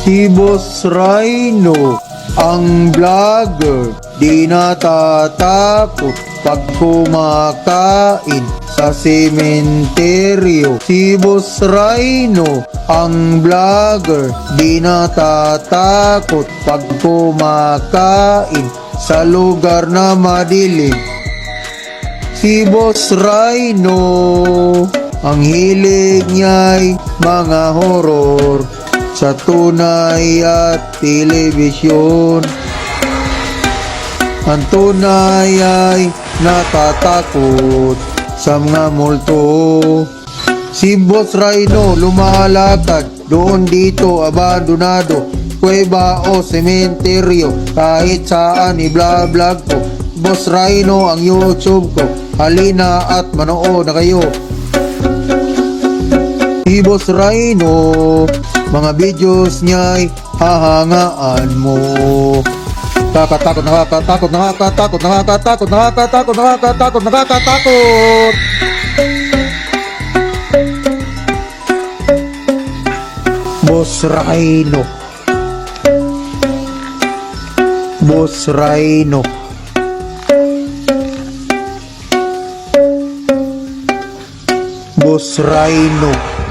Si Boss Rhino, ang vlogger, di natatakot pag kumakain sa sementeryo. Si Boss Rhino, ang vlogger, di natatakot pag kumakain sa lugar na madilim. Si Boss Rhino, ang hilig niya'y mga horror sa tunay at telebisyon. Ang tunay ay natatakot sa mga multo. Si Boss Rhino lumalakad doon dito abandonado, kuweba o sementeryo, kahit saan i-vlog ko. Boss Rhino ang YouTube ko, halina at manood na kayo. Si Boss Rhino, mga videos niya'y hahangaan mo. Nakakatakot, nakakatakot, nakakatakot, nakakatakot, nakakatakot, nakakatakot, nakakatakot. Boss Rhino, Boss Rhino, Boss Rhino.